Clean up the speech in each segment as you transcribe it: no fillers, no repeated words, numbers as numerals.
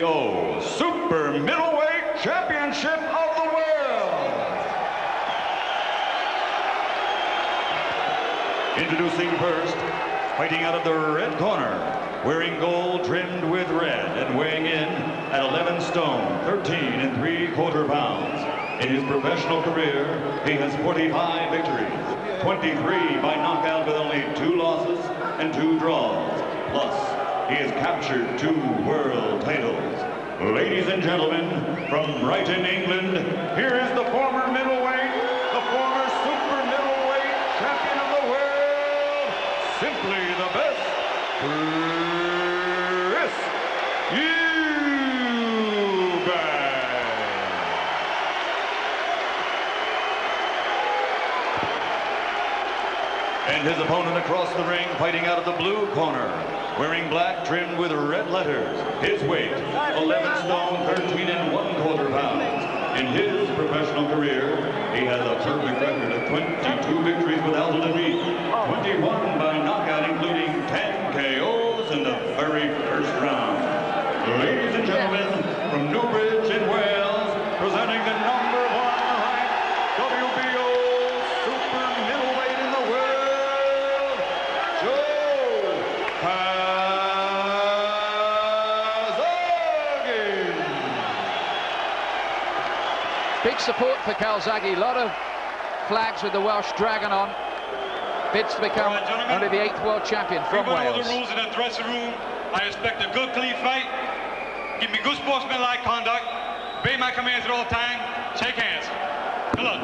WBO Super Middleweight Championship of the World. Introducing first, fighting out of the red corner, wearing gold trimmed with red and weighing in at 11 stone, 13 3/4 pounds. In his professional career, he has 45 victories, 23 by knockout with only 2 losses and 2 draws. Plus, he has captured 2 world titles. Ladies and gentlemen, from Brighton, England, here is the former middleweight, the former super middleweight champion of the world, simply the best, Chris EUBANK. And his opponent across the ring, fighting out of the blue corner, wearing black trimmed with red letters. His weight, 11 stone, 13 1/4 pounds. In his professional career, he has a perfect record of 22 victories without a defeat, 21 by knockout, including 10 KOs in the very first round. Ladies and gentlemen, from Newbridge in Wales, presenting the #1 ranked WBO super middleweight in the world, CALZAGHE. Big support for CALZAGHE, a lot of flags with the Welsh dragon on. Bids to become only the 8th world champion from Wales. All the rules in the dressing room. I expect a good, clean fight. Give me good sportsmanlike conduct. Obey my commands at all time. Shake hands. Good luck.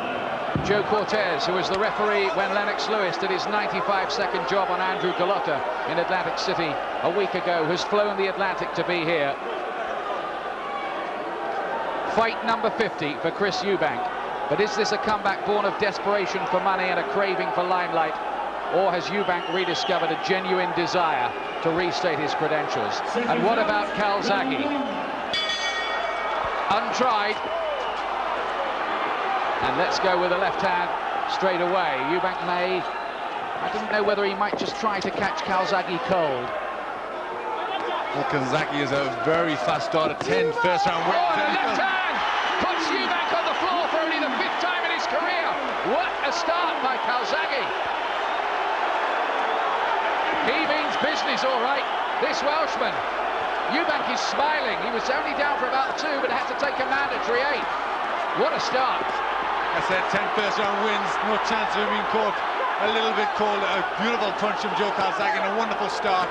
Joe Cortez, who was the referee when Lennox Lewis did his 95-second job on Andrew Gallotta in Atlantic City a week ago, has flown the Atlantic to be here. Fight number 50 for Chris EUBANK. But is this a comeback born of desperation for money and a craving for limelight? Or has EUBANK rediscovered a genuine desire to restate his credentials? And what about CALZAGHE? Untried. And let's go with the left hand straight away. EUBANK may, I didn't know whether he might just try to catch CALZAGHE cold. Well, CALZAGHE is a very fast starter, 10 first round wins. Oh, the left hand puts EUBANK on the floor for only the 5th time in his career. What a start by CALZAGHE. He means business, all right, this Welshman. EUBANK is smiling. He was only down for about 2, but had to take a mandatory 8. What a start. I said 10 first round wins, no chance of him being caught a little bit cold. A beautiful punch from Joe CALZAGHE and a wonderful start.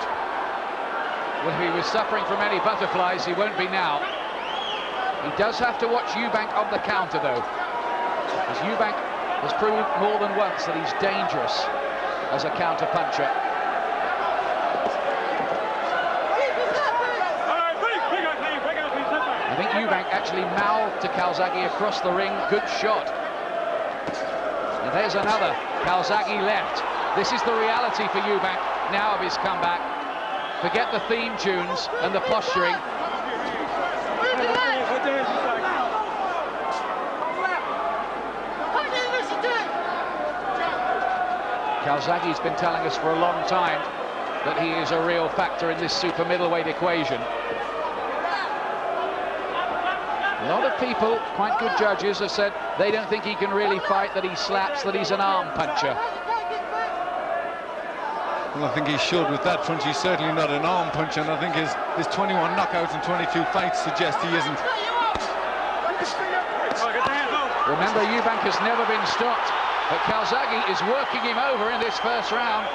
Well, if he was suffering from any butterflies, he won't be now. He does have to watch EUBANK on the counter, though, as EUBANK has proved more than once that he's dangerous as a counter puncher. I think EUBANK actually mouthed to CALZAGHE across the ring. Good shot. And there's another. CALZAGHE left. This is the reality for EUBANK now of his comeback. Forget the theme tunes and the posturing. CALZAGHE's been telling us for a long time that he is a real factor in this super middleweight equation. A lot of people, quite good judges, have said they don't think he can really fight, that he slaps, that he's an arm puncher. Well, I think he showed with that punch. He's certainly not an arm puncher, and I think his 21 knockouts and 22 fights suggest he isn't. Remember, EUBANK has never been stopped, but CALZAGHE is working him over in this first round.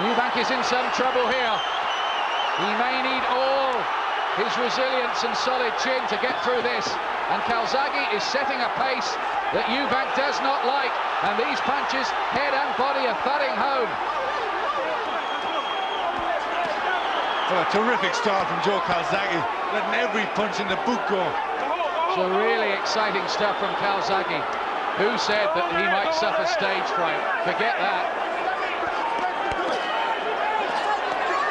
EUBANK is in some trouble here. He may need all his resilience and solid chin to get through this. And CALZAGHE is setting a pace that EUBANK does not like. And these punches, head and body, are thudding home. Well, a terrific start from Joe CALZAGHE, letting every punch in the boot go. So really exciting stuff from CALZAGHE. Who said that he might suffer stage fright? Forget that.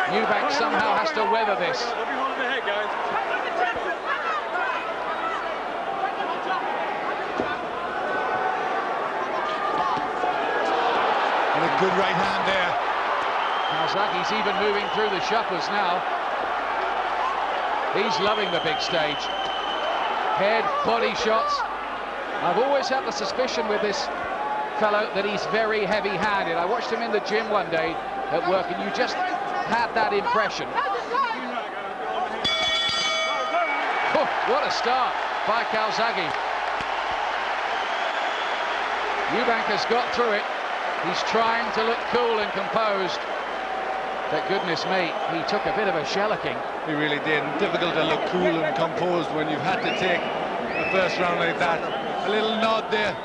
EUBANK somehow has to weather this. And a good right hand there. Calzaghe's even moving through the shuffles now. He's loving the big stage. Head, body shots. I've always had the suspicion with this fellow that he's very heavy-handed. I watched him in the gym one day at work, and you just had that impression. Oh, what a start by Calzaghe. EUBANK has got through it. He's trying to look cool and composed. But goodness me, he took a bit of a shellacking. He really did. And difficult to look cool and composed when you've had to take the first round like that. A little nod there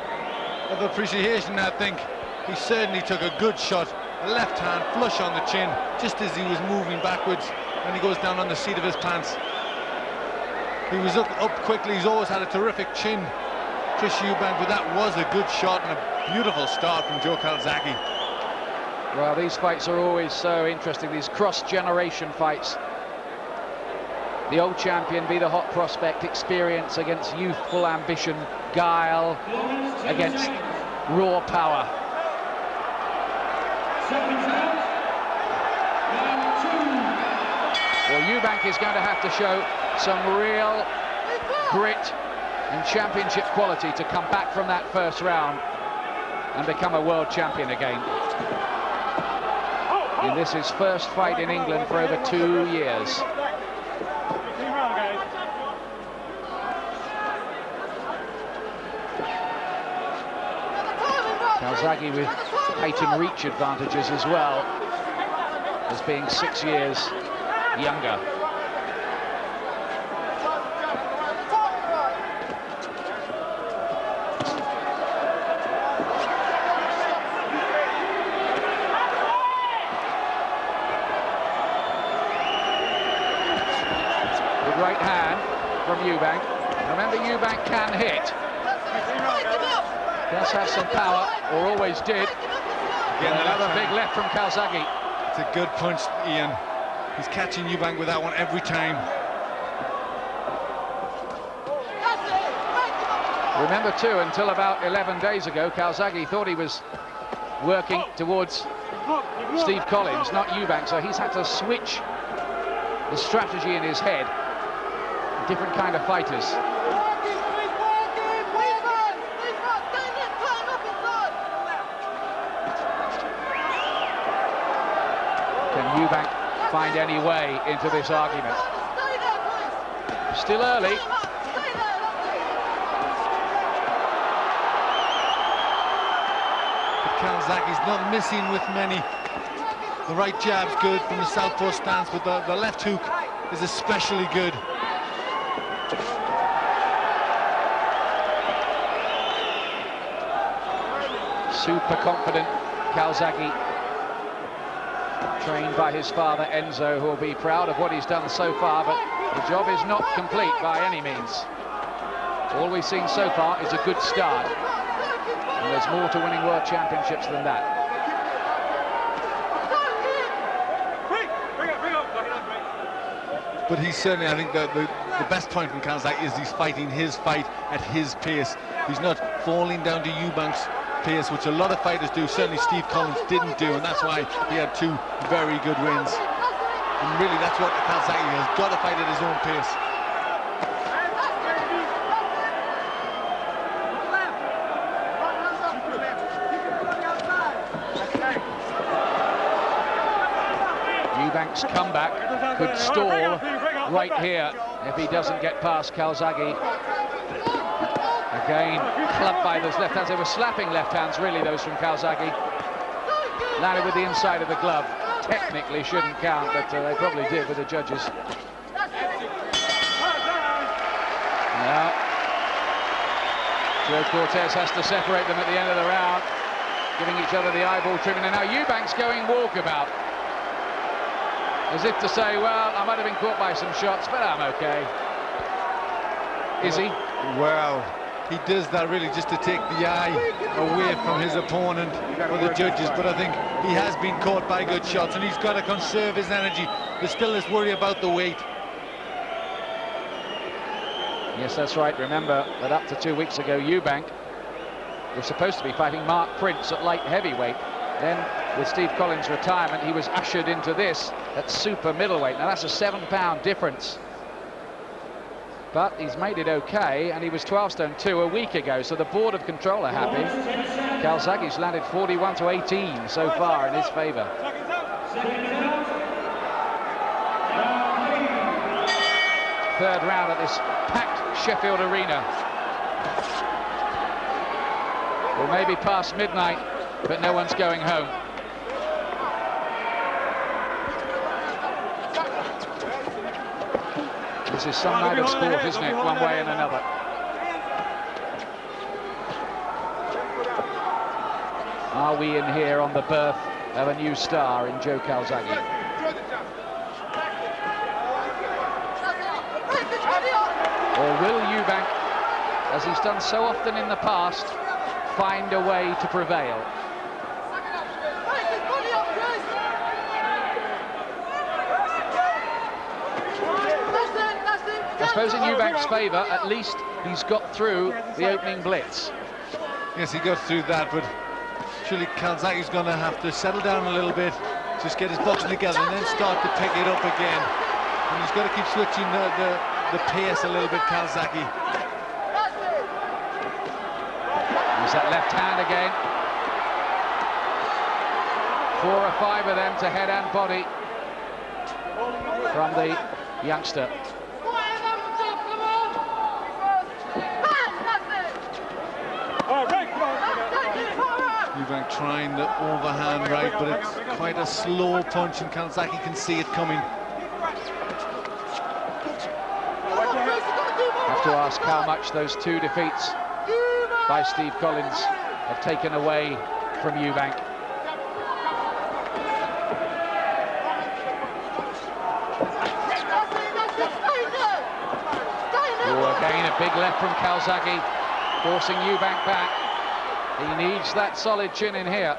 of appreciation, I think. He certainly took a good shot. A left hand flush on the chin, just as he was moving backwards, and he goes down on the seat of his pants. He was up quickly. He's always had a terrific chin, Chris EUBANK, but that was a good shot and a beautiful start from Joe Calzaghe. Well, these fights are always so interesting, these cross-generation fights. The old champion be the hot prospect, experience against youthful ambition, guile against raw power. Well, EUBANK is going to have to show some real grit and championship quality to come back from that first round and become a world champion again. And this is his first fight in England for over 2 years. Calzaghe with height and reach advantages as well, as being 6 years younger. Good right hand from EUBANK. Remember, EUBANK can hit. Does have some power, or always did. Again, another big left from Calzaghe. It's a good punch, Ian. He's catching EUBANK with that one every time. Remember too, until about 11 days ago, Calzaghe thought he was working towards Steve Collins, not EUBANK, so he's had to switch the strategy in his head. Different kind of fighters. Can EUBANK find any way into this argument? Still early. But Calzaghe's not missing with many. The right jab's good from the southpaw stance, but the left hook is especially good. Super confident Calzaghe, trained by his father Enzo, who will be proud of what he's done so far, but the job is not complete by any means. All we've seen so far is a good start, and there's more to winning world championships than that. But he's certainly, I think, the best point from Calzaghe is he's fighting his fight at his pace. He's not falling down to EUBANK's pace, which a lot of fighters do. Certainly Steve Collins didn't do, and that's why he had 2 very good wins. And really, that's what Calzaghe has got to fight at his own pace. EUBANK's comeback could stall right here if he doesn't get past Calzaghe. Again, clubbed by those left hands. They were slapping left hands, really, those from Calzaghe. Landed with the inside of the glove. Technically shouldn't count, but they probably did with the judges. Now, Joe Cortez has to separate them at the end of the round, giving each other the eyeball trimming. And now EUBANK's going walkabout, as if to say, well, I might have been caught by some shots, but I'm okay. Is he? Well, he does that really just to take the eye away from his opponent or the judges, but I think he has been caught by good shots, and he's got to conserve his energy. There's still this worry about the weight. Yes, that's right. Remember that up to 2 weeks ago, EUBANK was supposed to be fighting Mark Prince at light heavyweight. Then with Steve Collins' retirement, he was ushered into this at super middleweight. Now that's a 7-pound difference. But he's made it okay, and he was 12 stone 2 a week ago, so the board of control are happy. Calzaghe's landed 41-18 so far in his favour. Third round at this packed Sheffield arena. Well, maybe past midnight, but no one's going home. This is some night of sport, isn't it? One way and another. Are we in here on the birth of a new star in Joe Calzaghe? Or will EUBANK, as he's done so often in the past, find a way to prevail? I suppose in EUBANK's favour, at least he's got through the opening blitz. Yes, he got through that, but surely Calzaghe's going to have to settle down a little bit, just get his boxing together, and then start to pick it up again. And he's got to keep switching the pace a little bit, Calzaghe. There's that left hand again. 4 or 5 of them to head and body from the youngster. EUBANK trying the overhand right, but it's quite a slow punch, and Calzaghe can see it coming. Have to ask how much those 2 defeats by Steve Collins have taken away from EUBANK. Oh, again a big left from Calzaghe, forcing EUBANK back. He needs that solid chin in here.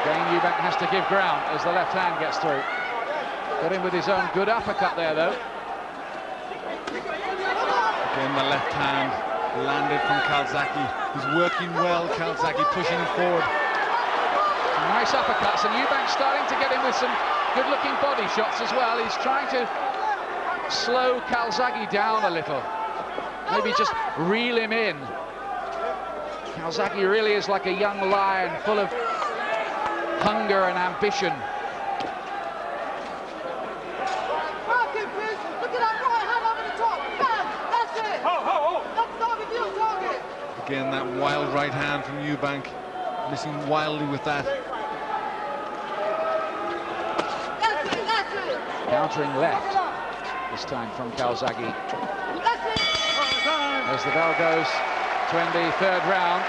Again, EUBANK has to give ground as the left hand gets through. Got him with his own good uppercut there, though. Again, the left hand landed from Calzaghe. He's working well, Calzaghe, pushing him forward. Some nice uppercuts, and EUBANK starting to get in with some good-looking body shots as well. He's trying to slow Calzaghe down a little. Maybe just reel him in. Calzaghe really is like a young lion, full of hunger and ambition. Again, that wild right hand from EUBANK, missing wildly with that. Countering left, this time from Calzaghe. As the bell goes to end the 3rd round.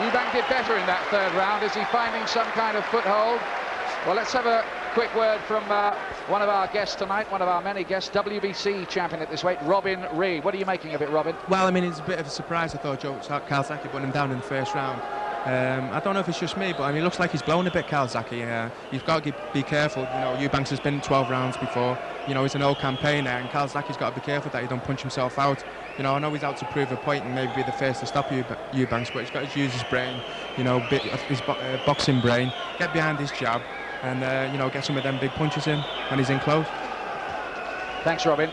EUBANK did better in that 3rd round. Is he finding some kind of foothold? Well, let's have a quick word from one of our guests tonight, one of our many guests, WBC champion at this weight, Robin Reid. What are you making of it, Robin? Well, I mean, it's a bit of a surprise. I thought Joe Calzaghe put him down in the 1st round. I don't know if it's just me, but I mean, it looks like he's blown a bit, Calzaghe. You've got to be careful. You know, EUBANK has been in 12 rounds before. You know, he's an old campaigner, and Calzaghe's got to be careful that he don't punch himself out. You know, I know he's out to prove a point and maybe be the first to stop EUBANK, but he's got to use his brain, you know, his boxing brain, get behind his jab, and you know, get some of them big punches in when he's in close. Thanks, Robin.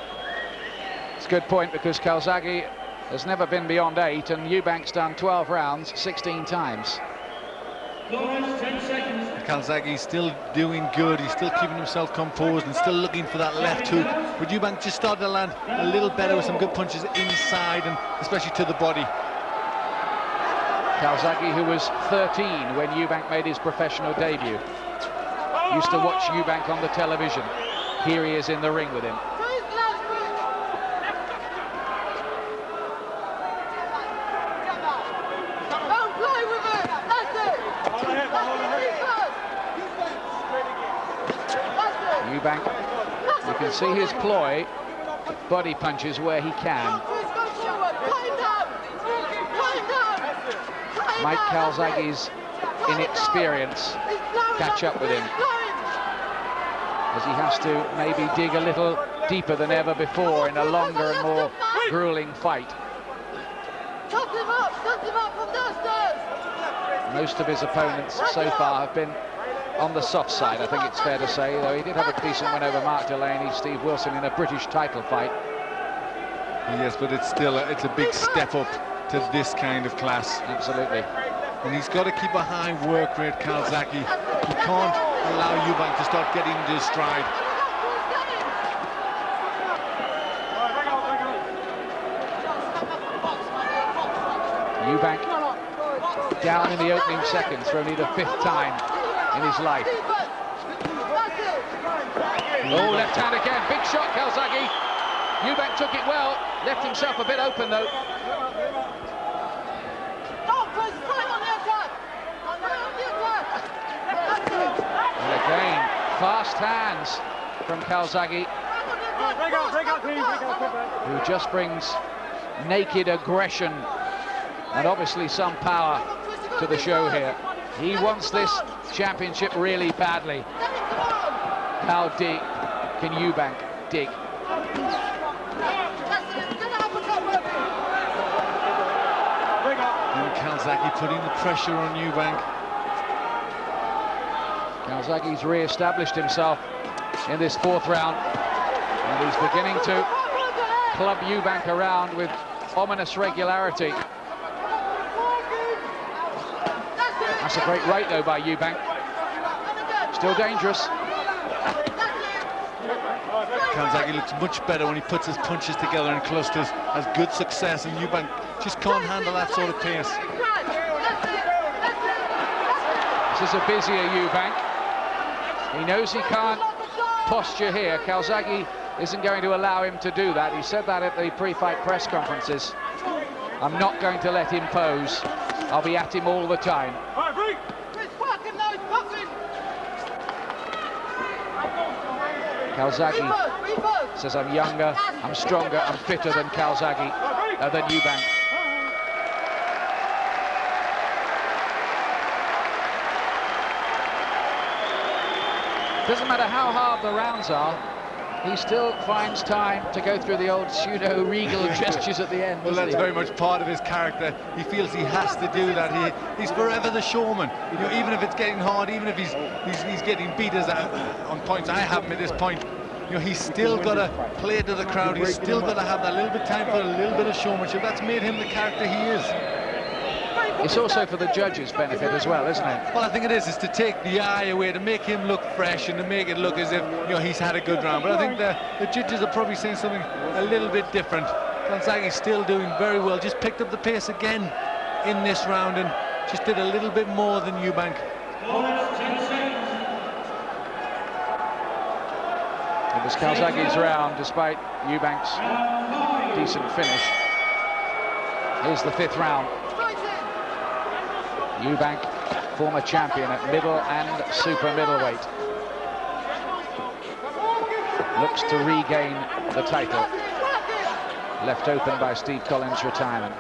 It's a good point, because Calzaghe has never been beyond 8, and EUBANK's done 12 rounds 16 times. Calzaghe's still doing good. He's still keeping himself composed and still looking for that left hook. But EUBANK just started to land a little better with some good punches inside, and especially to the body. Calzaghe, who was 13 when EUBANK made his professional debut, used to watch EUBANK on the television. Here he is in the ring with him. EUBANK, you can see his ploy, body punches where he can. Might Calzaghe's inexperience catch up with him? as he has to maybe dig a little deeper than ever before in a longer and more grueling fight. Most of his opponents so far have been on the soft side, I think it's fair to say, though he did have a decent win over Mark Delaney, Steve Wilson in a British title fight. Yes, but it's still it's a big step up to this kind of class. Absolutely. And he's got to keep a high work rate, CALZAGHE. He can't allow EUBANK to start getting into his stride. EUBANK down in the opening seconds for only the 5th time in his life. Oh, left hand again, big shot, CALZAGHE. EUBANK took it well, left himself a bit open though. And again, fast hands from CALZAGHE, who just brings naked aggression and obviously some power to the show here. He wants this championship really badly. How deep can EUBANK dig? And CALZAGHE putting the pressure on EUBANK. CALZAGHE's re-established himself in this 4th round, and he's beginning to club EUBANK around with ominous regularity. That's a great right, though, by EUBANK. Still dangerous. CALZAGHE looks much better when he puts his punches together in clusters, has good success, and EUBANK just can't handle that sort of pace. This is a busier EUBANK. He knows he can't posture here. CALZAGHE isn't going to allow him to do that. He said that at the pre-fight press conferences. I'm not going to let him pose. I'll be at him all the time. CALZAGHE says, I'm younger, I'm stronger, I'm fitter than CALZAGHE, than EUBANK. Doesn't matter how hard the rounds are, he still finds time to go through the old pseudo-regal gestures at the end. Well, that's very much part of his character. He feels he has to do that. He's forever the showman. You know, even if it's getting hard, even if he's getting beat as on points I have him at this point, you know, he's still got to play to the crowd. He's still got to have that little bit of time for a little bit of showmanship. That's made him the character he is. It's also for the judges' benefit as well, isn't it? Well, I think it is to take the eye away, to make him look fresh and to make it look as if, you know, he's had a good round. But I think the judges are probably saying something a little bit different. CALZAGHE's still doing very well, just picked up the pace again in this round and just did a little bit more than EUBANK. It was CALZAGHE's round, despite EUBANK's decent finish. Here's the 5th round. EUBANK, former champion at middle and super middleweight, looks to regain the title, left open by Steve Collins' retirement.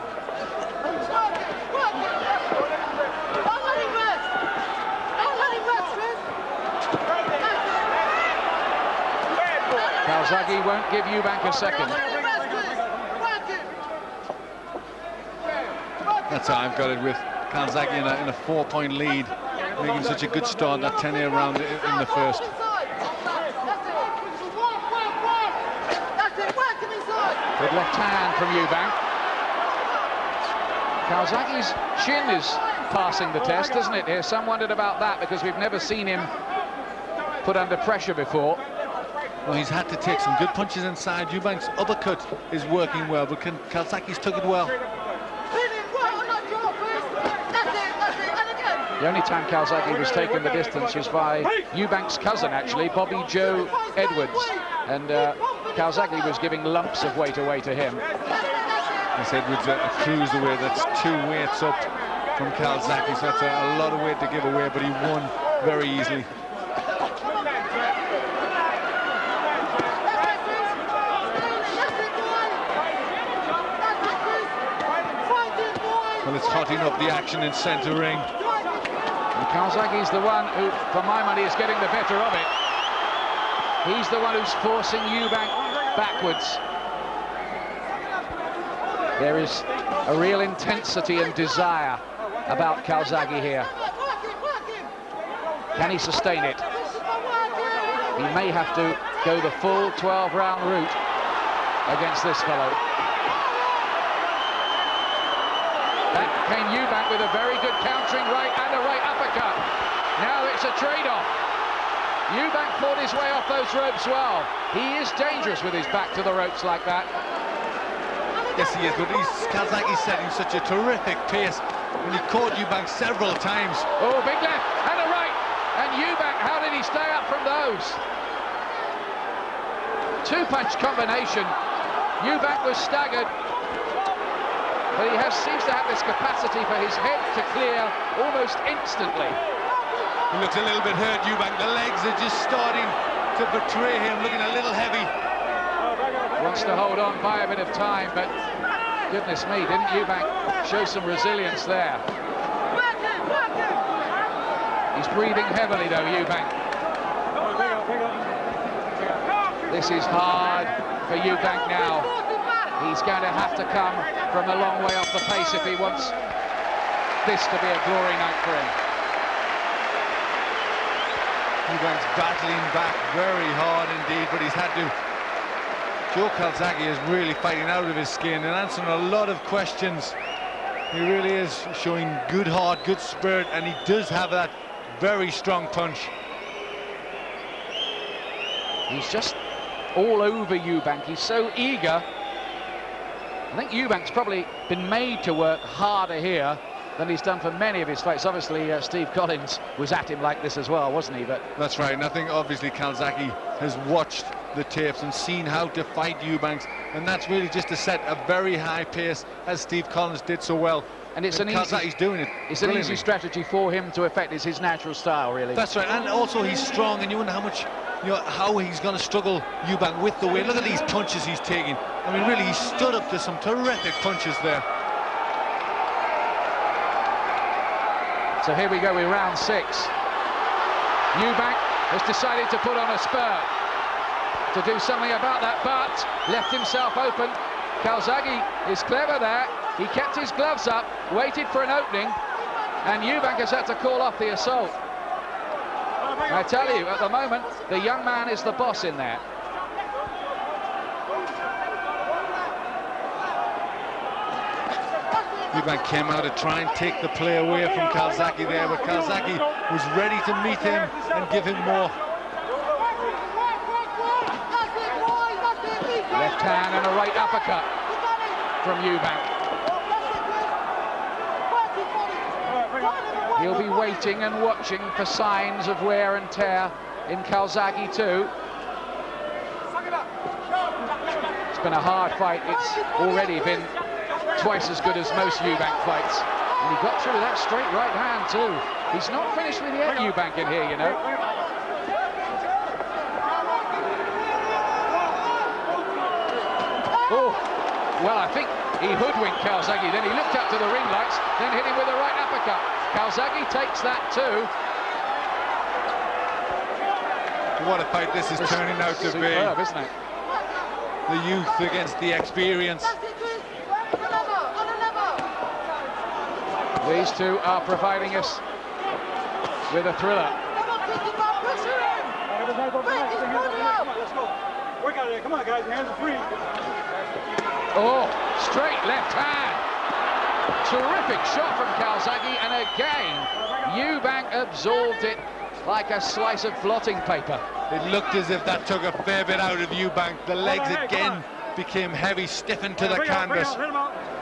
CALZAGHE won't give EUBANK a second. That's how I've got it with CALZAGHE in a 4-point lead, making such a good start that 10-8 round in the first. Good left hand from EUBANK. CALZAGHE's chin is passing the test, isn't it? Here, some wondered about that because we've never seen him put under pressure before. Well, he's had to take some good punches inside. EUBANK's uppercut is working well, but CALZAGHE's took it well. The only time CALZAGHE was taken the distance was by EUBANK's cousin, actually, Bobby Joe Edwards. And CALZAGHE was giving lumps of weight away to him. This Edwards a cruiserweight, that's 2 weights up from CALZAGHE, so that's a lot of weight to give away, but he won very easily. Well, it's hotting up the action in centre ring. And CALZAGHE's the one who, for my money, is getting the better of it. He's the one who's forcing EUBANK backwards. There is a real intensity and desire about CALZAGHE here. Can he sustain it? He may have to go the full 12-round route against this fellow. Back came EUBANK with a very good countering right and a right uppercut. Now it's a trade-off. EUBANK fought his way off those ropes well. He is dangerous with his back to the ropes like that. Yes, he is, but CALZAGHE's setting such a terrific pace. When he caught EUBANK several times. Oh, big left and a right. And EUBANK, how did he stay up from those? Two-punch combination. EUBANK was staggered. But he seems to have this capacity for his head to clear almost instantly. He looks a little bit hurt, EUBANK. The legs are just starting to betray him, looking a little heavy. Wants to hold on, buy a bit of time, but goodness me, didn't EUBANK show some resilience there? He's breathing heavily though, EUBANK. This is hard for EUBANK now. He's going to have to come from a long way off the pace if he wants this to be a glory night for him. EUBANK's battling back very hard indeed, but he's had to. Joe CALZAGHE is really fighting out of his skin and answering a lot of questions. He really is showing good heart, good spirit, and he does have that very strong punch. He's just all over EUBANK. He's so eager. I think EUBANK's probably been made to work harder here than he's done for many of his fights. Obviously, Steve Collins was at him like this as well, wasn't he? But that's right, and I think obviously CALZAGHE has watched the tapes and seen how to fight EUBANK, and that's really just to set a very high pace, as Steve Collins did so well. And it's CALZAGHE's doing it. It's an easy strategy for him to effect. It's his natural style, really. That's right, and also he's strong, and you wonder how much, how he's going to struggle, EUBANK, with the weight. Look at these punches he's taking. I mean, really, he stood up to some terrific punches there. So here we go with round 6. EUBANK has decided to put on a spur to do something about that, but left himself open. CALZAGHE is clever there. He kept his gloves up, waited for an opening, and EUBANK has had to call off the assault. I tell you, at the moment, the young man is the boss in there. EUBANK came out to try and take the play away from CALZAGHE there, but CALZAGHE was ready to meet him and give him more. Left hand and a right uppercut from EUBANK. He'll be waiting and watching for signs of wear and tear in CALZAGHE too. It's been a hard fight. It's already been twice as good as most EUBANK fights. And he got through that straight right hand too. He's not finished with yet, EUBANK in here, you know. Oh, well, I think he hoodwinked CALZAGHE, then he looked up to the ring lights, then hit him with a right uppercut. CALZAGHE takes that too. What a fight this is turning out to be. Superb, isn't it? The youth against the experience. These two are providing us with a thriller. Come on, guys, hands are free. Oh, straight left hand. Terrific shot from CALZAGHE, and again, EUBANK absorbed it like a slice of blotting paper. It looked as if that took a fair bit out of EUBANK. The legs again became heavy, stiffened to the canvas.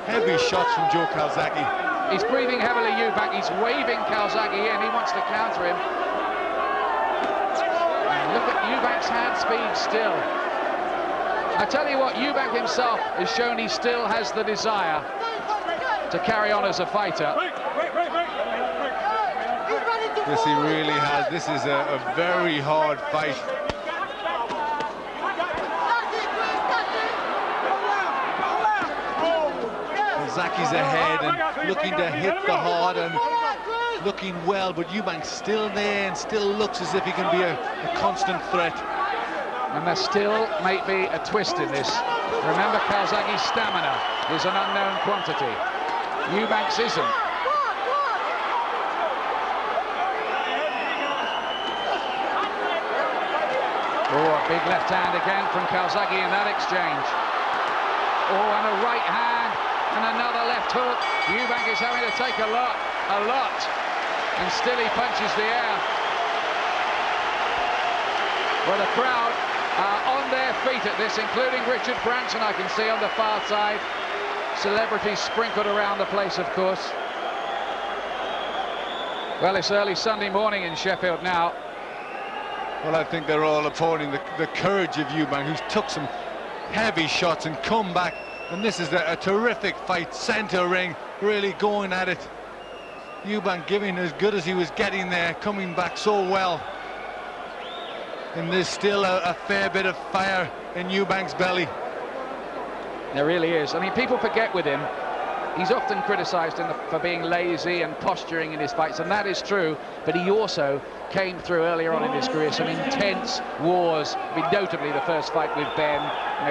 Heavy shots from Joe CALZAGHE. He's breathing heavily, EUBANK. He's waving CALZAGHE in. He wants to counter him. And look at EUBANK's hand speed still. I tell you what, EUBANK himself has shown he still has the desire to carry on as a fighter. Yes, he really has. This is a very hard fight. CALZAGHE's ahead and looking to hit the hard and looking well, but EUBANK's still there and still looks as if he can be a constant threat. And there still may be a twist in this. Remember, CALZAGHE's stamina is an unknown quantity. EUBANK's isn't. Oh, a big left hand again from CALZAGHE in that exchange. Oh, and a right hand and another left hook. EUBANK is having to take a lot. And still he punches the air. Well, the crowd are on their feet at this, including Richard Branson, I can see on the far side. Celebrities sprinkled around the place, of course. Well, it's early Sunday morning in Sheffield now. Well, I think they're all applauding the courage of EUBANK, who's took some heavy shots and come back. And this is a terrific fight, centre ring, really going at it. EUBANK giving as good as he was getting there, coming back so well. And there's still a fair bit of fire in EUBANK's belly. There really is. I mean, people forget with him, he's often criticised for being lazy and posturing in his fights, and that is true, but he also came through earlier on in his career some intense wars. I mean, notably the first fight with Ben,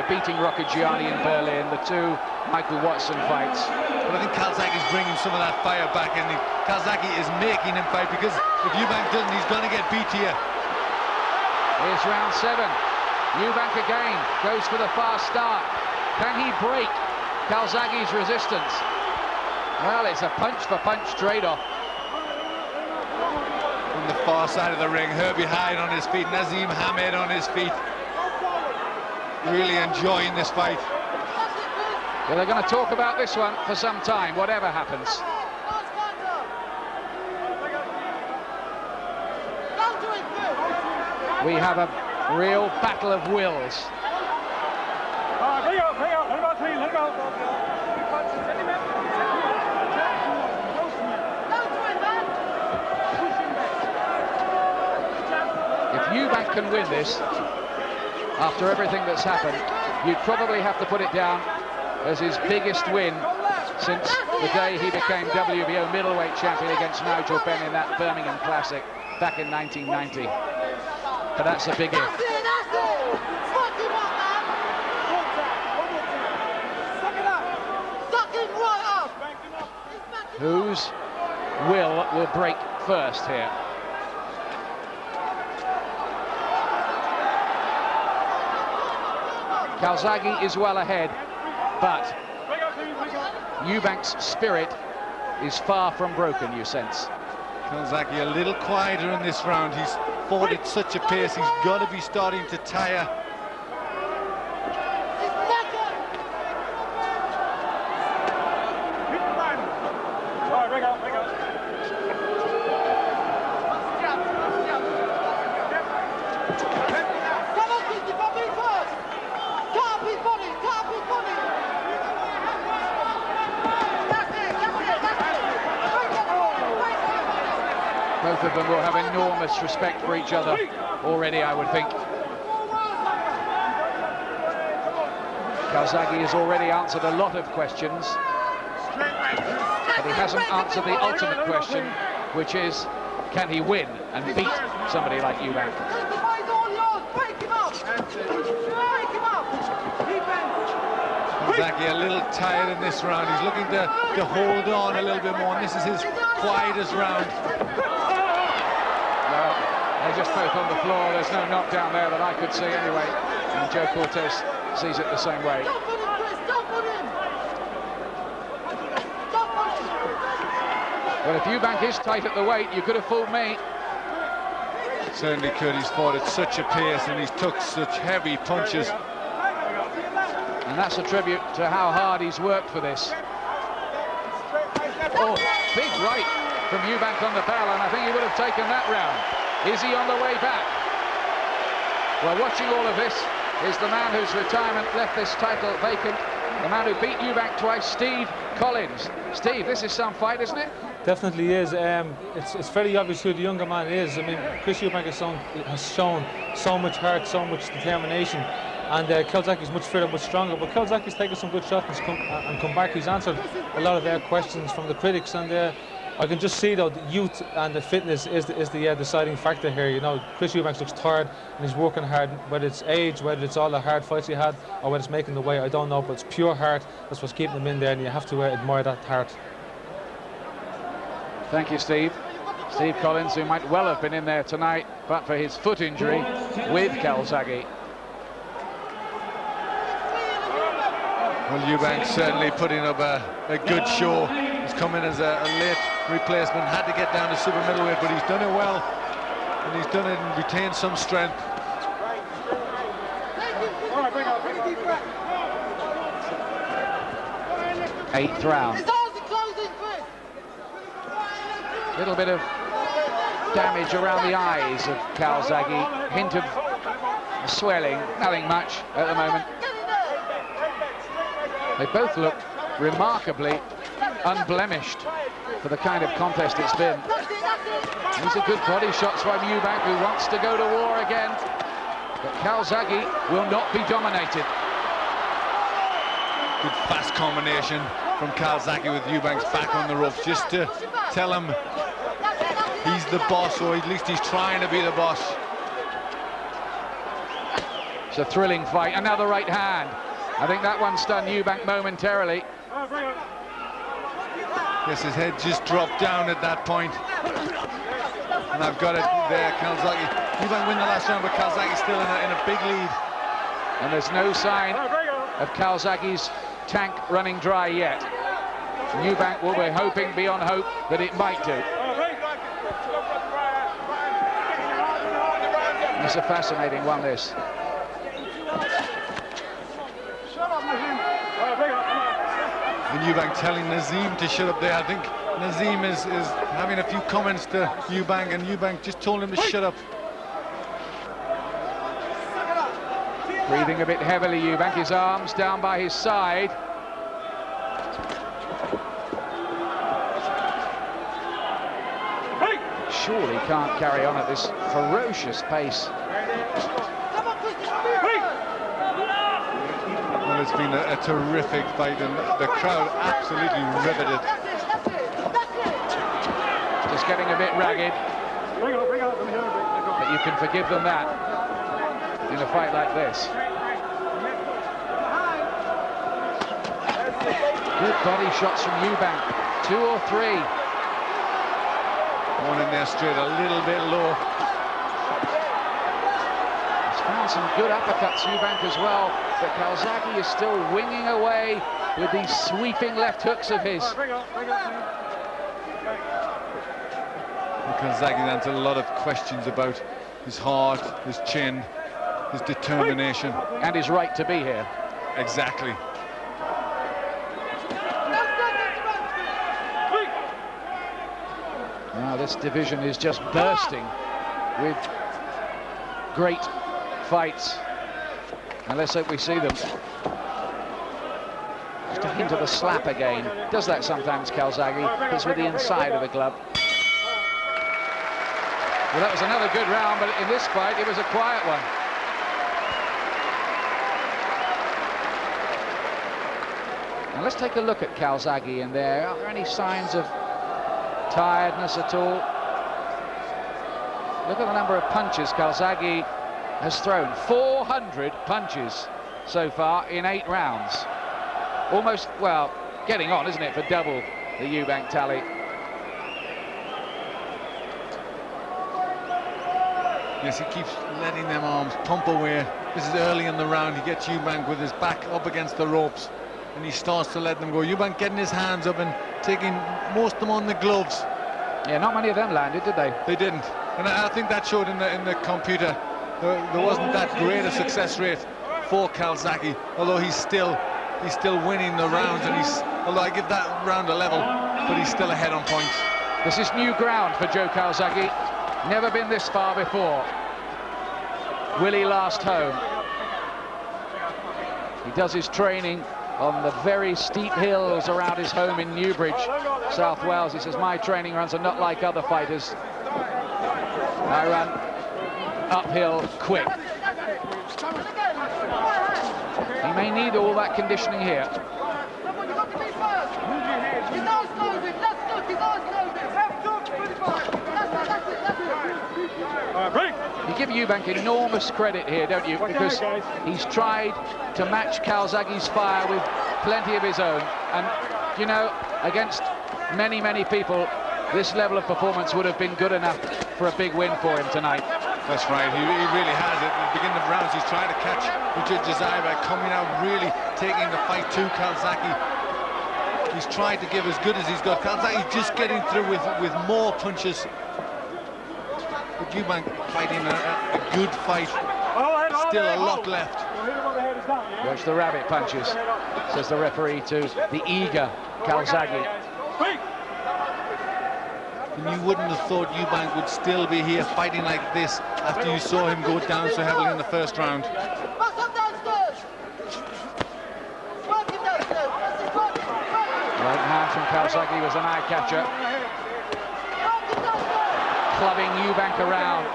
beating Rocchigiani in Berlin, the two Michael Watson fights. But I think CALZAGHE is bringing some of that fire back, and CALZAGHE is making him fight, because if EUBANK doesn't, he's going to get beat here. Here's round 7. EUBANK again goes for the fast start. Can he break CALZAGHE's resistance? Well, it's a punch-for-punch trade-off. On the far side of the ring, Herbie Hyde on his feet, Nazim Hamed on his feet. Really enjoying this fight. Well, they're going to talk about this one for some time, whatever happens. We have a real battle of wills. If EUBANK can win this, after everything that's happened, you'd probably have to put it down as his biggest win since the day he became WBO middleweight champion against Nigel Benn in that Birmingham Classic back in 1990. But that's a big if. Whose will break first here? CALZAGHE is well ahead, but EUBANK's spirit is far from broken, you sense. CALZAGHE a little quieter in this round. He's fought at such a pace, he's got to be starting to tire. Both of them will have enormous respect for each other already, I would think. CALZAGHE has already answered a lot of questions, but he hasn't answered the ultimate question, which is, can he win and beat somebody like EUBANK? CALZAGHE a little tired in this round. He's looking to hold on a little bit more, and this is his quietest round. Well, they're just both on the floor. There's no knockdown there that I could see anyway, and Joe Cortez sees it the same way. Well, if EUBANK is tight at the weight, you could have fooled me. Certainly could. He's fought at such a pace, and he's took such heavy punches. And that's a tribute to how hard he's worked for this. Oh, big right from EUBANK on the bell, and I think he would have taken that round. Is he on the way back? Well, watching all of this is the man whose retirement left this title vacant, the man who beat EUBANK twice, Steve Collins. Steve, this is some fight, isn't it? Definitely is. It's very obvious who the younger man is. I mean, Chris EUBANK has shown so much heart, so much determination, and CALZAGHE is much fitter, much stronger. But CALZAGHE's taken some good shots and come back. He's answered a lot of their questions from the critics, and I can just see though the youth and the fitness is the deciding factor here. You know, Chris Eubanks looks tired and he's working hard. Whether it's age, whether it's all the hard fights he had, or whether it's making the weight, I don't know. But it's pure heart. That's what's keeping him in there, and you have to admire that heart. Thank you, Steve. Steve Collins, who might well have been in there tonight, but for his foot injury with CALZAGHE. Well, Eubank certainly putting up a good show. He's come in as a late replacement, had to get down to super middleweight, but he's done it well, and he's done it and retained some strength. Eighth round. Little bit of damage around the eyes of CALZAGHE. Hint of swelling, nothing much at the moment. They both look remarkably unblemished for the kind of contest it's been. These are good body shots from EUBANK, who wants to go to war again. But CALZAGHE will not be dominated. Good fast combination from CALZAGHE with Eubank's back on the ropes, just to tell him he's the boss, or at least he's trying to be the boss. It's a thrilling fight. Another right hand. I think that one stunned Eubank momentarily. Yes, his head just dropped down at that point. And I've got it there, CALZAGHE. Eubank win the last round, but CALZAGHE's still in a big lead. And there's no sign of CALZAGHE's tank running dry yet. Eubank will be hoping beyond hope that it might do. It's a fascinating one, this. And Eubank telling Nazim to shut up there. I think Nazim is having a few comments to Eubank, and Eubank just told him to shut up. Breathing a bit heavily, Eubank, his arms down by his side. Surely can't carry on at this ferocious pace. Well, it's been a terrific fight, and the crowd absolutely riveted. Just getting a bit ragged. But you can forgive them that in a fight like this. Good body shots from Eubank. 2 or 3. One in there straight, a little bit low. He's found some good uppercuts, Eubank, as well, but CALZAGHE is still winging away with these sweeping left hooks of his. CALZAGHE answered a lot of questions about his heart, his chin, his determination. And his right to be here. Exactly. Now this division is just bursting with great fights, and let's hope we see them. Just a hint of a slap again. Does that sometimes, CALZAGHE. It's with the inside of the glove. Well, that was another good round, but in this fight it was a quiet one. Now let's take a look at CALZAGHE in there. Are there any signs of tiredness at all? Look at the number of punches CALZAGHE has thrown. 400 punches so far in 8 rounds. Almost, well, getting on, isn't it, for double the EUBANK tally. Yes, he keeps letting them arms pump away. This is early in the round. He gets Eubank with his back up against the ropes, and he starts to let them go. Eubank getting his hands up and taking most of them on the gloves. Yeah, not many of them landed, did they? They didn't, and I think that showed in the computer. There wasn't that great a success rate for CALZAGHE, although he's still winning the rounds, and although I give that round a level, but he's still ahead on points. This is new ground for Joe CALZAGHE. Never been this far before. Will he last home? He does his training on the very steep hills around his home in Newbridge, South Wales. He says, my training runs are not like other fighters. I run uphill quick. He may need all that conditioning here. You give EUBANK enormous credit here, don't you? Because he's tried to match CALZAGHE's fire with plenty of his own. And, you know, against many, many people, this level of performance would have been good enough for a big win for him tonight. That's right, he really has. At the beginning of rounds, he's trying to catch the judge's eye by coming out, really taking the fight to CALZAGHE. He's tried to give as good as he's got. CALZAGHE just getting through with more punches. But EUBANK fighting a good fight. Still a lot left. Watch the rabbit punches, says the referee to the eager CALZAGHE. And you wouldn't have thought EUBANK would still be here fighting like this after you saw him go down so heavily in the first round. Right hand from CALZAGHE was an eye catcher. Clubbing EUBANK around.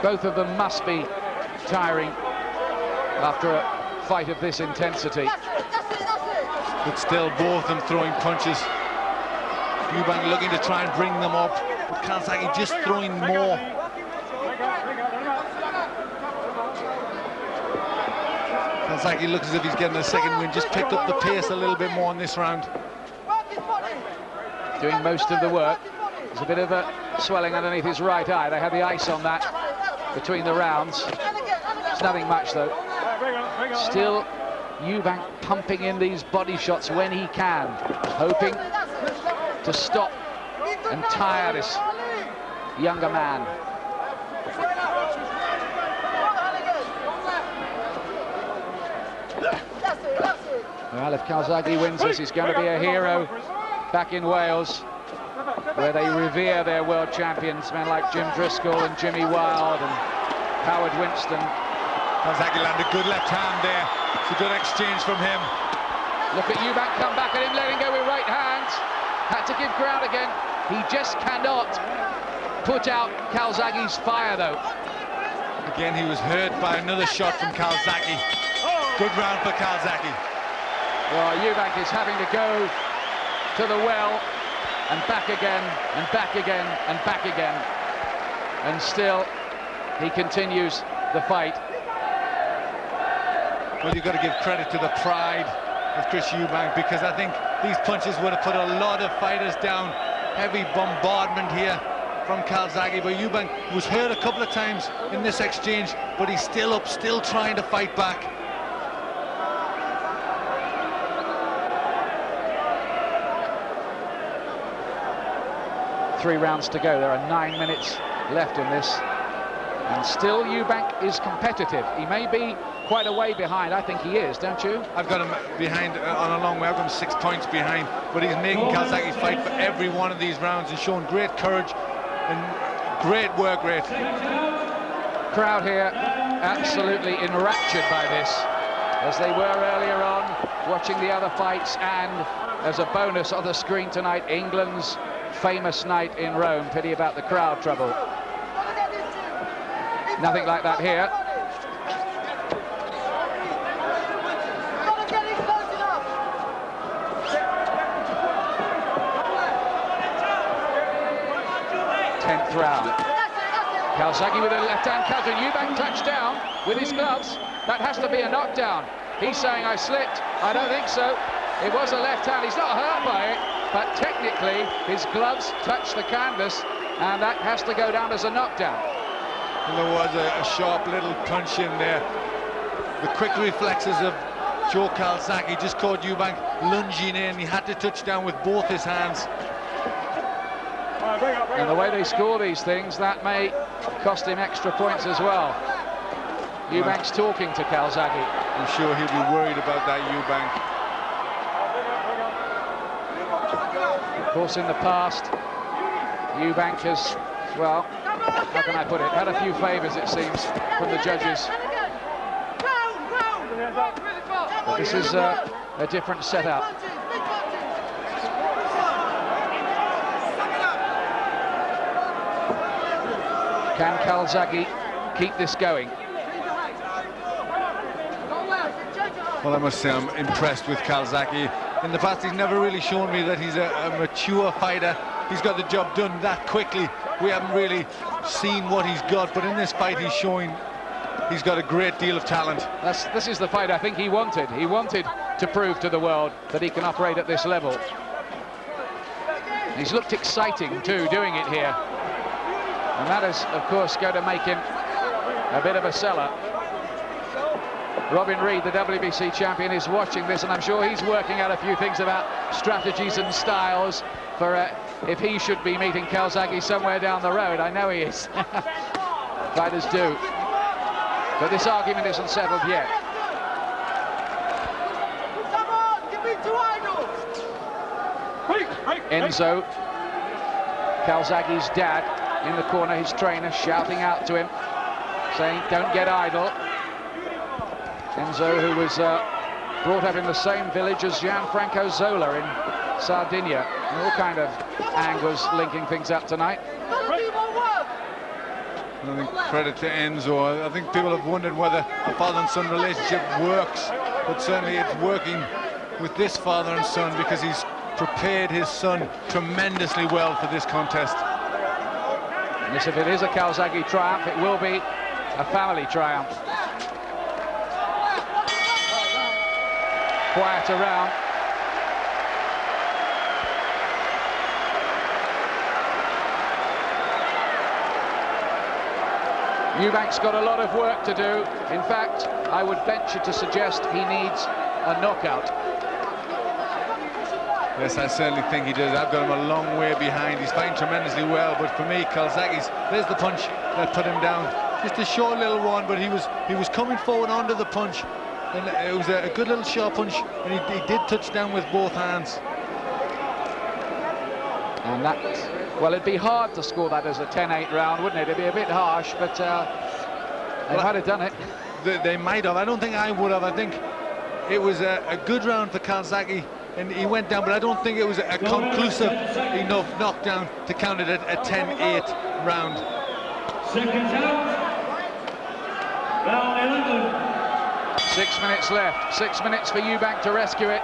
Both of them must be tiring after a fight of this intensity. But still, both of them throwing punches. EUBANK looking to try and bring them up, but CALZAGHE just throwing more. CALZAGHE looks as if he's getting a second win, just picked up the pace a little bit more in this round. Doing most of the work. There's a bit of a swelling underneath his right eye. They had the ice on that between the rounds. It's nothing much though. Still EUBANK pumping in these body shots when he can, hoping to stop and tire this younger man. Well, if CALZAGHE wins this, he's going to be a hero back in Wales, where they revere their world champions, men like Jim Driscoll and Jimmy Wild and Howard Winston. CALZAGHE landed a good left hand there. It's a good exchange from him. Look at EUBANK come back at him, letting go with right hand. Had to give ground again. He just cannot put out CALZAGHE's fire, though. Again, he was hurt by another shot from CALZAGHE. Good round for CALZAGHE. Well, EUBANK is having to go to the well and back again and back again and back again. And still, he continues the fight. Well, you've got to give credit to the pride of Chris EUBANK, because I think these punches would have put a lot of fighters down. Heavy bombardment here from CALZAGHE, but EUBANK was hurt a couple of times in this exchange, but he's still up, still trying to fight back. Three rounds to go. There are 9 minutes left in this, and still EUBANK is competitive. He may be quite a way behind. I think he is, don't you? I've got him behind on a long way. I've got him 6 points behind, but he's making CALZAGHE fight for every one of these rounds and showing great courage and great work rate. Crowd here absolutely enraptured by this, as they were earlier on, watching the other fights, and as a bonus on the screen tonight, England's famous night in Rome. Pity about the crowd trouble. Nothing like that here. Tenth round. CALZAGHE with a left-hand counter. EUBANK touched down with his gloves. That has to be a knockdown. He's saying, I slipped. I don't think so. It was a left hand. He's not hurt by it, but technically his gloves touched the canvas, and that has to go down as a knockdown. And there was a sharp little punch in there. The quick reflexes of Joe CALZAGHE just caught EUBANK lunging in. He had to touch down with both his hands. And the way they score these things, that may cost him extra points as well. EUBANK's talking to CALZAGHE. I'm sure he'll be worried about that, EUBANK. Of course, in the past, EUBANK has, well, how can I put it, had a few favours, it seems, from the judges. But this is a different setup. Can CALZAGHE keep this going? Well, I must say I'm impressed with CALZAGHE. In the past, he's never really shown me that he's a mature fighter. He's got the job done that quickly. We haven't really seen what he's got, but in this fight he's showing he's got a great deal of talent. This is the fight I think he wanted. He wanted to prove to the world that he can operate at this level. He's looked exciting too, doing it here. And that is, of course, going to make him a bit of a seller. Robin Reed, the WBC champion, is watching this, and I'm sure he's working out a few things about strategies and styles for if he should be meeting CALZAGHE somewhere down the road. I know he is. Fighters do. But this argument isn't settled yet. Enzo, CALZAGHE's dad, in the corner, his trainer, shouting out to him, saying, don't get idle. Enzo, who was brought up in the same village as Gianfranco Zola in Sardinia. All kind of angles linking things up tonight. I think credit to Enzo. I think people have wondered whether a father and son relationship works, but certainly it's working with this father and son because he's prepared his son tremendously well for this contest. And if it is a CALZAGHE triumph, it will be a family triumph. Quiet around. EUBANK's got a lot of work to do. In fact, I would venture to suggest he needs a knockout. Yes, I certainly think he does. I've got him a long way behind. He's fighting tremendously well, but for me, CALZAGHE's, there's the punch that put him down. Just a short little one, but he was coming forward onto the punch, and it was a good little sharp punch, and he did touch down with both hands. And that, well, it'd be hard to score that as a 10-8 round, wouldn't it? It'd be a bit harsh, but they might have done it. They might have. I don't think I would have. I think it was a good round for CALZAGHE, and he went down, but I don't think it was a conclusive enough knockdown to count it a 10-8 round. Seconds out. Round 11. 6 minutes left. 6 minutes for EUBANK to rescue it.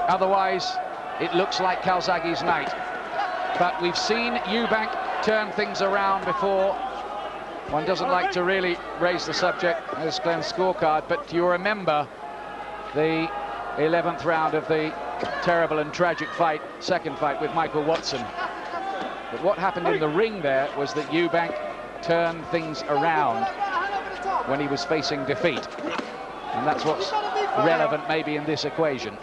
Otherwise, it looks like CALZAGHE's night. But we've seen EUBANK turn things around before. One doesn't like to really raise the subject as Glenn's scorecard, but do you remember the 11th round of the terrible and tragic fight, second fight with Michael Watson? But what happened in the ring there was that EUBANK turned things around when he was facing defeat. And that's what's relevant maybe in this equation.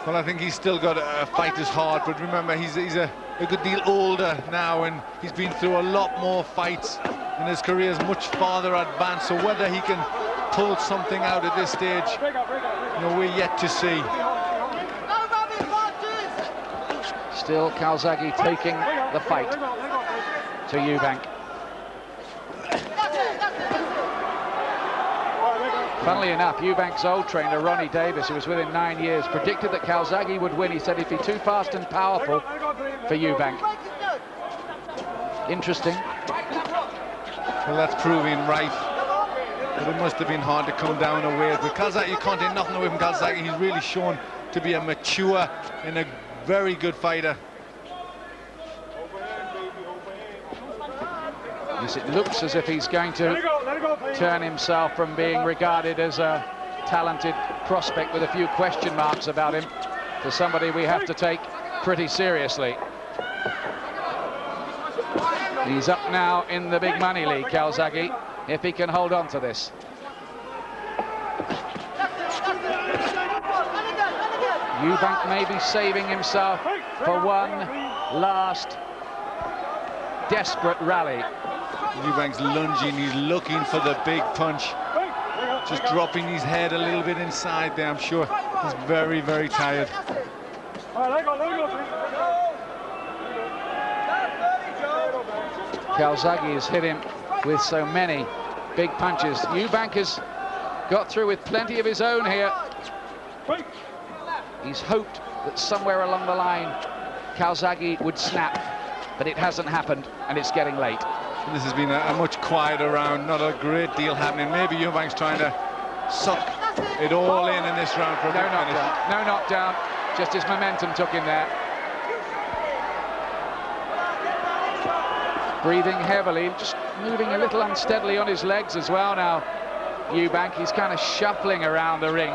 Well, I think he's still got a fighter's heart, but remember, he's a good deal older now, and he's been through a lot more fights, and his career is much farther advanced, so whether he can pull something out at this stage, you know, we're yet to see. Still CALZAGHE taking the fight to EUBANK. Funnily enough, EUBANK's old trainer, Ronnie Davis, who was with him 9 years, predicted that CALZAGHE would win. He said he'd be too fast and powerful for EUBANK. Interesting. Well, that's proving right. But it must have been hard to come down away. But CALZAGHE, you can't take nothing away from CALZAGHE. He's really shown to be a mature and a very good fighter. Yes, it looks as if he's going to turn himself from being regarded as a talented prospect with a few question marks about him to somebody we have to take pretty seriously. He's up now in the big money league, CALZAGHE, if he can hold on to this. EUBANK may be saving himself for one last desperate rally. EUBANK's lunging, he's looking for the big punch. Just dropping his head a little bit inside there, I'm sure. He's very, very tired. CALZAGHE has hit him with so many big punches. EUBANK has got through with plenty of his own here. He's hoped that somewhere along the line CALZAGHE would snap, but it hasn't happened, and it's getting late. This has been a much quieter round, not a great deal happening. Maybe EUBANK's trying to suck it all in this round for a No big finish. knockdown, no knockdown, just his momentum took him there. Breathing heavily, just moving a little unsteadily on his legs as well now. EUBANK, he's kind of shuffling around the ring.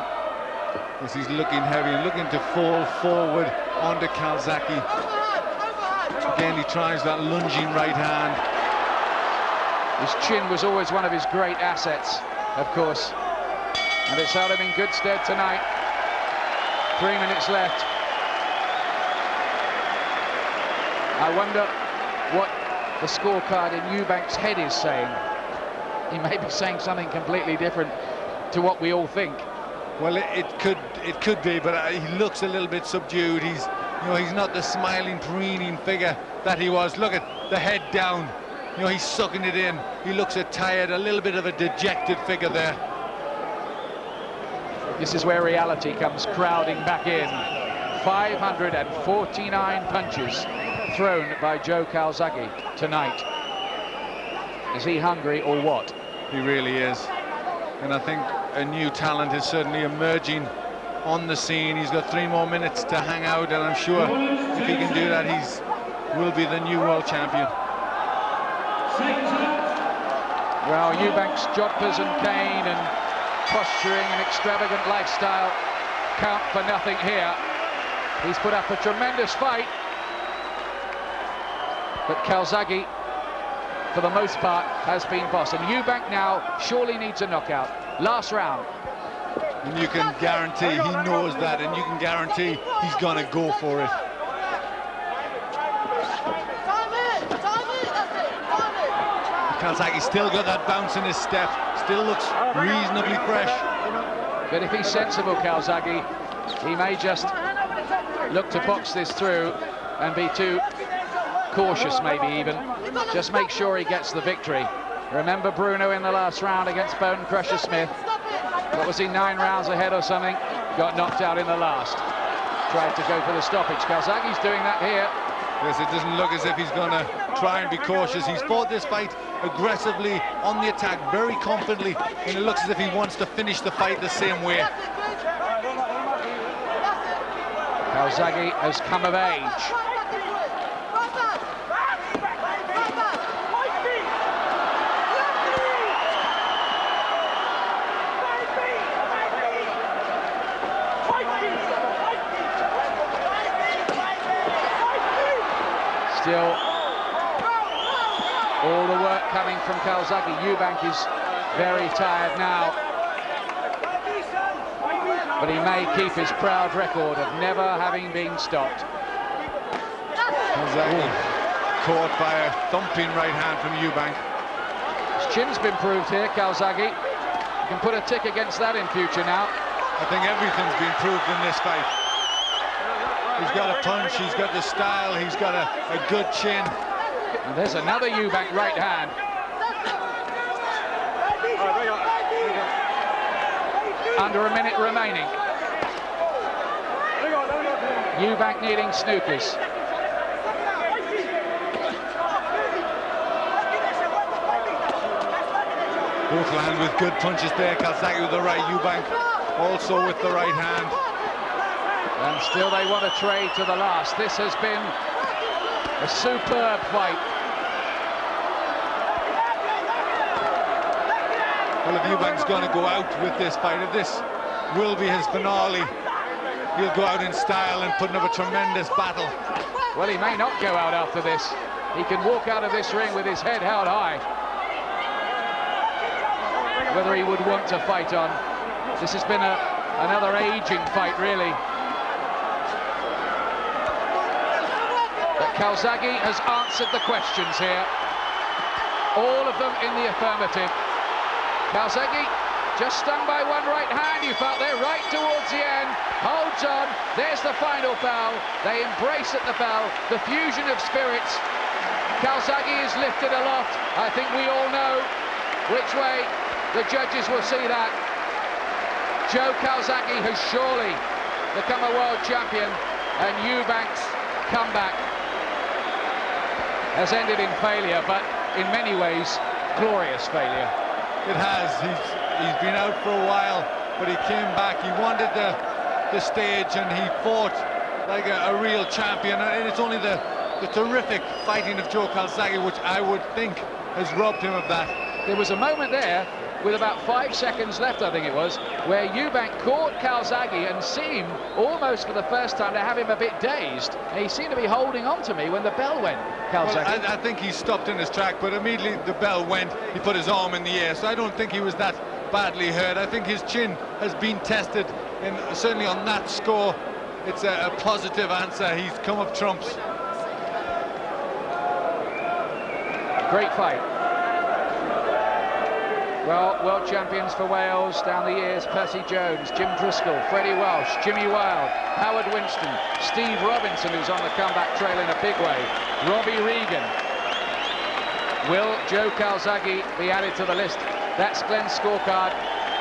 Yes, he's looking heavy, looking to fall forward onto CALZAGHE. Again, he tries that lunging right hand. His chin was always one of his great assets, of course, and it's held him in good stead tonight. 3 minutes left. I wonder what the scorecard in EUBANK's head is saying. He may be saying something completely different to what we all think. Well, it could be, but he looks a little bit subdued. He's not the smiling, preening figure that he was. Look at the head down. He's sucking it in. He looks tired, a little bit of a dejected figure there. This is where reality comes crowding back in. 549 punches thrown by Joe CALZAGHE tonight. Is he hungry or what? He really is. And I think a new talent is certainly emerging on the scene. He's got 3 more minutes to hang out, and I'm sure if he can do that, will be the new world champion. Well, EUBANK's jodhpurs and cane and posturing and extravagant lifestyle count for nothing here. He's put up a tremendous fight, but CALZAGHE, for the most part, has been boss. And EUBANK now surely needs a knockout. Last round. And you can guarantee he knows that, and you can guarantee he's going to go for it. CALZAGHE's still got that bounce in his step, still looks reasonably fresh. But if he's sensible, CALZAGHE, he may just look to box this through and be too cautious, maybe even. Just make sure he gets the victory. Remember Bruno in the last round against Bone Crusher Smith? What was he, 9 rounds ahead or something? Got knocked out in the last. Tried to go for the stoppage. CALZAGHE's doing that here. Yes, it doesn't look as if he's going to try and be cautious. He's fought this fight aggressively, on the attack, very confidently, and it looks as if he wants to finish the fight the same way. CALZAGHE has come of age. Still, all the work coming from CALZAGHE. EUBANK is very tired now, but he may keep his proud record of never having been stopped. CALZAGHE caught by a thumping right hand from EUBANK. His chin's been proved here, CALZAGHE. You can put a tick against that in future now. I think everything's been proved in this fight. He's got a punch, he's got the style, he's got a good chin. And there's another EUBANK right hand. Under a minute remaining. EUBANK needing snookers. Both land with good punches there. CALZAGHE with the right, EUBANK also with the right hand. And still they want to trade to the last. This has been a superb fight. Well, if EUBANK's going to go out with this fight, if this will be his finale, he'll go out in style and putting up a tremendous battle. Well, he may not go out after this. He can walk out of this ring with his head held high. Whether he would want to fight on. This has been another aging fight, really. But CALZAGHE has answered the questions here. All of them in the affirmative. CALZAGHE just stung by one right hand, you felt there, right towards the end. Holds on, there's the final bell. They embrace at the bell, the fusion of spirits. CALZAGHE is lifted aloft. I think we all know which way the judges will see that. Joe CALZAGHE has surely become a world champion, and EUBANK's comeback has ended in failure, but in many ways, glorious failure. It has. He's He's been out for a while, but he came back. He wanted the stage, and he fought like a real champion. And it's only the terrific fighting of Joe CALZAGHE which I would think has robbed him of that. There was a moment there, with about 5 seconds left, I think it was, where EUBANK caught CALZAGHE and seemed almost for the first time to have him a bit dazed. He seemed to be holding on to me when the bell went, CALZAGHE. Well, I think he stopped in his track, but immediately the bell went, he put his arm in the air, so I don't think he was that badly hurt. I think his chin has been tested, and certainly on that score, it's a positive answer. He's come up trumps. Great fight. Well, world champions for Wales down the years: Percy Jones, Jim Driscoll, Freddie Welsh, Jimmy Wilde, Howard Winston, Steve Robinson, who's on the comeback trail in a big way, Robbie Regan. Will Joe CALZAGHE be added to the list? That's Glenn's scorecard.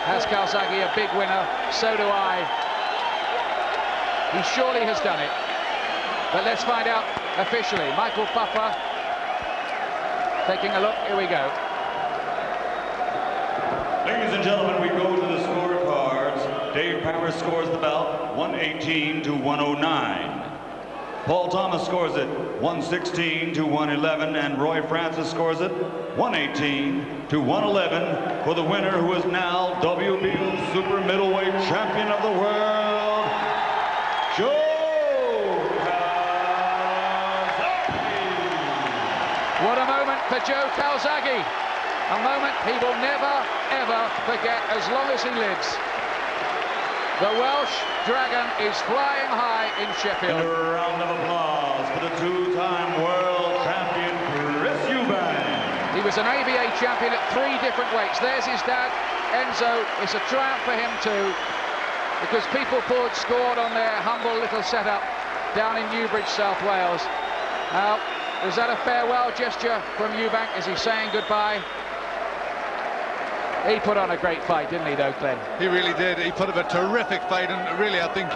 Has CALZAGHE a big winner? So do I. He surely has done it. But let's find out officially. Michael Puffer taking a look. Here we go. Ladies and gentlemen, we go to the scorecards. Dave Pepper scores the bout 118 to 109. Paul Thomas scores it 116 to 111, and Roy Francis scores it 118 to 111 for the winner, who is now WBO super middleweight champion of the world, Joe CALZAGHE. What a moment for Joe CALZAGHE. A moment he will never, ever forget as long as he lives. The Welsh Dragon is flying high in Sheffield. And a round of applause for the two-time world champion, Chris EUBANK. He was an ABA champion at 3 different weights. There's his dad, Enzo. It's a triumph for him too, because People Forward scored on their humble little setup down in Newbridge, South Wales. Now, is that a farewell gesture from EUBANK? Is he saying goodbye? He put on a great fight, didn't he, though, Glenn? He really did. He put up a terrific fight, and really, I think,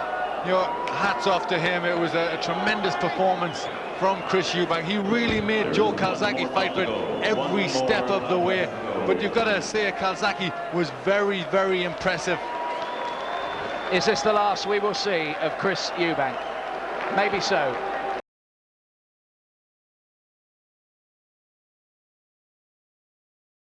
you know, hats off to him. It was a tremendous performance from Chris EUBANK. He really made Joe CALZAGHE fight for every step of the way. But you've got to say, CALZAGHE was very, very impressive. Is this the last we will see of Chris EUBANK? Maybe so.